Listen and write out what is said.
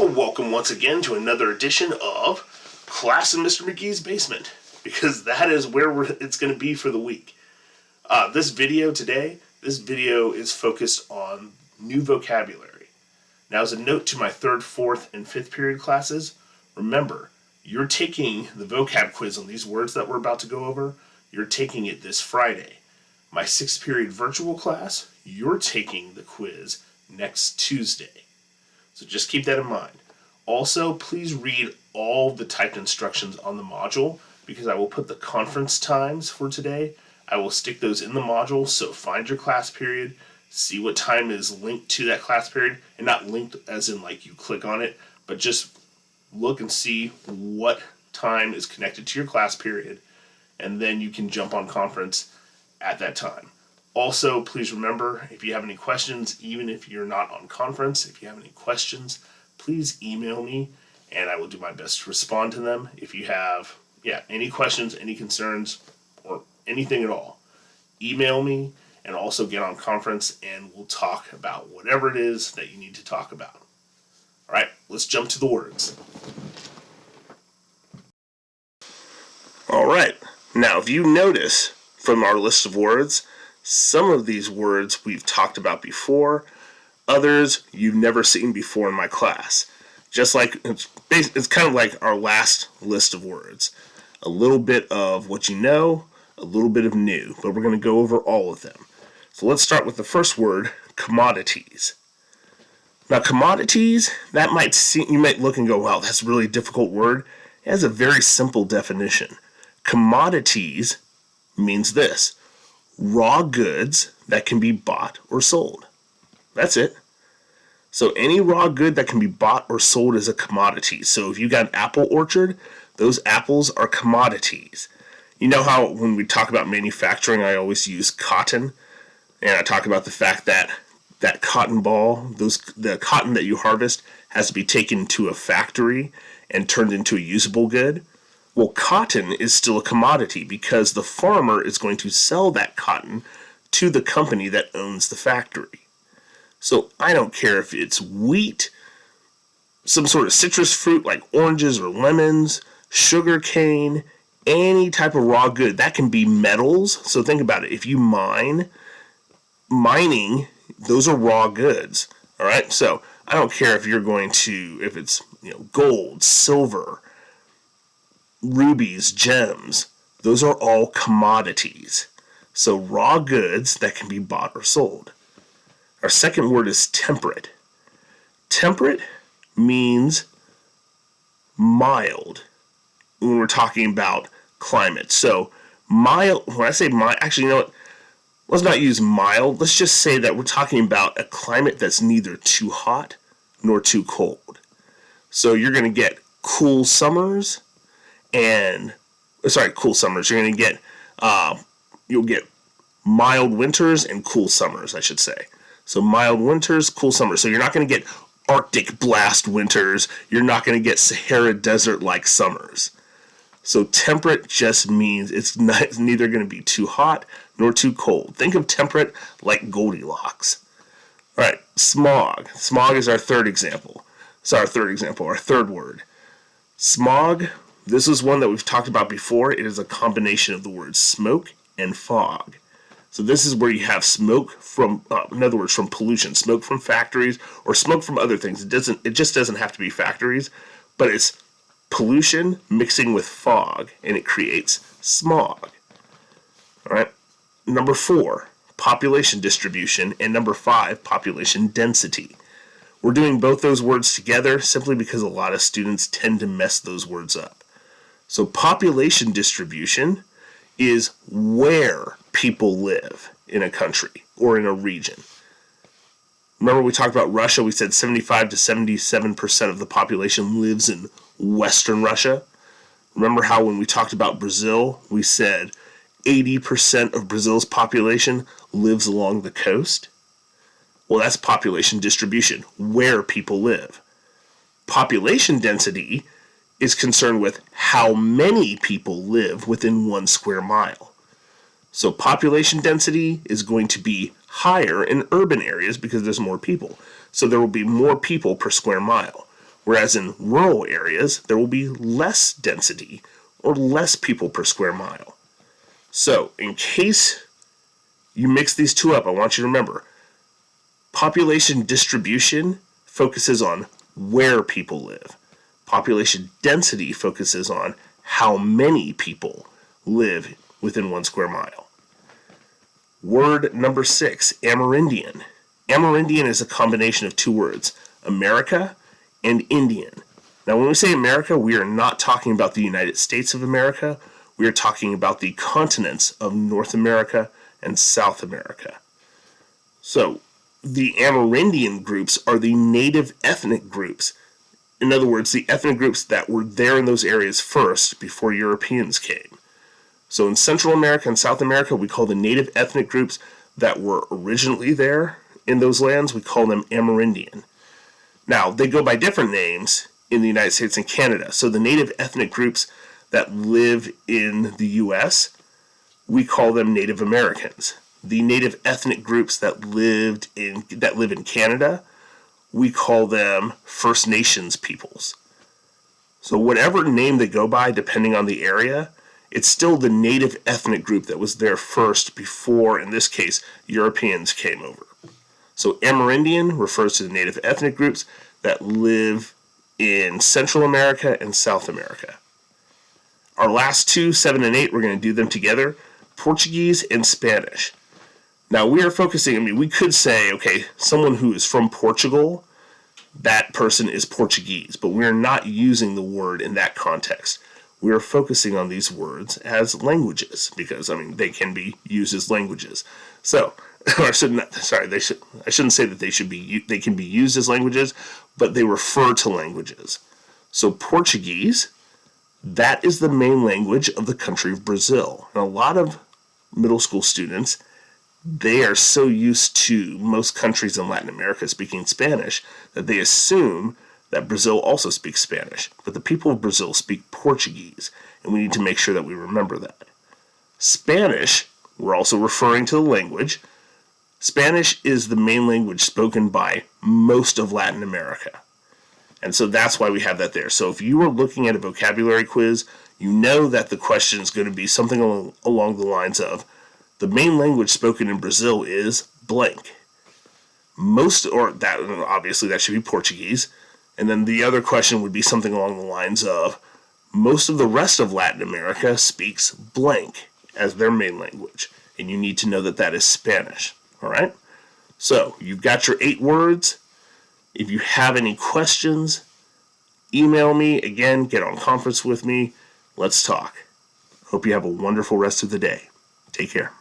Well, welcome once again to another edition of Class in Mr. McGee's Basement, because that is where it's going to be for the week. This video is focused on new vocabulary. Now, as a note to my 3rd, 4th, and 5th period classes, remember, you're taking the vocab quiz on these words that we're about to go over. You're taking it this Friday. My 6th period virtual class, you're taking the quiz next Tuesday. So just keep that in mind. Also, please read all the typed instructions on the module, because I will put the conference times for today. I will stick those in the module, so find your class period, see what time is linked to that class period, and not linked as in like you click on it, but just look and see what time is connected to your class period, and then you can jump on conference at that time. Also, please remember, if you have any questions, even if you're not on conference, if you have any questions, please email me, and I will do my best to respond to them. If you have, any questions, any concerns, or anything at all, email me, and also get on conference, and we'll talk about whatever it is that you need to talk about. All right, let's jump to the words. All right, now if you notice from our list of words, some of these words we've talked about before, others you've never seen before in my class. Just like, it's kind of like our last list of words. A little bit of what you know, a little bit of new, but we're going to go over all of them. So let's start with the first word, commodities. Now commodities, that might seem, you might look and go, wow, that's a really difficult word. It has a very simple definition. Commodities means this: raw goods that can be bought or sold. That's it. So any raw good that can be bought or sold is a commodity. So if you got an apple orchard, those apples are commodities. You know how when we talk about manufacturing, I always use cotton, and I talk about the fact that that cotton ball, the cotton that you harvest, has to be taken to a factory and turned into a usable good. Well, cotton is still a commodity because the farmer is going to sell that cotton to the company that owns the factory. So I don't care if it's wheat, some sort of citrus fruit like oranges or lemons, sugar cane, any type of raw good. That can be metals. So think about it. If you mining, those are raw goods. All right. So I don't care if if it's gold, silver, rubies, gems, those are all commodities. So raw goods that can be bought or sold. Our second word is temperate. Temperate means mild when we're talking about climate. So mild, when I say mild, actually, you know what? Let's not use mild. Let's just say that we're talking about a climate that's neither too hot nor too cold. So you're going to get cool summers. Cool summers. You're going to get, you'll get mild winters and cool summers, I should say. So mild winters, cool summers. So you're not going to get Arctic blast winters. You're not going to get Sahara desert-like summers. So temperate just means it's neither going to be too hot nor too cold. Think of temperate like Goldilocks. All right, smog. Smog is our third example. Our third word. Smog. This is one that we've talked about before. It is a combination of the words smoke and fog. So this is where you have smoke from, in other words, from pollution, smoke from factories or smoke from other things. It just doesn't have to be factories, but it's pollution mixing with fog, and it creates smog. All right. Number 4, population distribution, and number 5, population density. We're doing both those words together simply because a lot of students tend to mess those words up. So population distribution is where people live in a country or in a region. Remember we talked about Russia, we said 75 to 77% of the population lives in Western Russia. Remember how when we talked about Brazil, we said 80% of Brazil's population lives along the coast? Well, that's population distribution, where people live. Population density is concerned with how many people live within 1 square mile. So population density is going to be higher in urban areas because there's more people. So there will be more people per square mile. Whereas in rural areas, there will be less density or less people per square mile. So, in case you mix these two up, I want you to remember, population distribution focuses on where people live. Population density focuses on how many people live within 1 square mile. Word number 6, Amerindian. Amerindian is a combination of two words, America and Indian. Now, when we say America, we are not talking about the United States of America. We are talking about the continents of North America and South America. So, the Amerindian groups are the native ethnic groups. In other words, the ethnic groups that were there in those areas first before Europeans came. So in Central America and South America, we call the native ethnic groups that were originally there in those lands, we call them Amerindian. Now, they go by different names in the United States and Canada. So the native ethnic groups that live in the U.S., we call them Native Americans. The native ethnic groups that live in Canada, we call them First Nations peoples. So whatever name they go by, depending on the area, it's still the native ethnic group that was there first before, in this case, Europeans came over. So Amerindian refers to the native ethnic groups that live in Central America and South America. Our last two, 7 and 8, we're going to do them together. Portuguese and Spanish. Now we are focusing, we could say, okay, someone who is from Portugal, that person is Portuguese, but we're not using the word in that context. We are focusing on these words as languages because, they can be used as languages. So, I shouldn't say that they can be used as languages, but they refer to languages. So Portuguese, that is the main language of the country of Brazil. And a lot of middle school students, they are so used to most countries in Latin America speaking Spanish that they assume that Brazil also speaks Spanish. But the people of Brazil speak Portuguese, and we need to make sure that we remember that. Spanish, we're also referring to the language. Spanish is the main language spoken by most of Latin America. And so that's why we have that there. So if you are looking at a vocabulary quiz, you know that the question is going to be something along the lines of, the main language spoken in Brazil is blank. Obviously that should be Portuguese. And then the other question would be something along the lines of, most of the rest of Latin America speaks blank as their main language. And you need to know that that is Spanish. All right? So you've got your 8 words. If you have any questions, email me. Again, get on conference with me. Let's talk. Hope you have a wonderful rest of the day. Take care.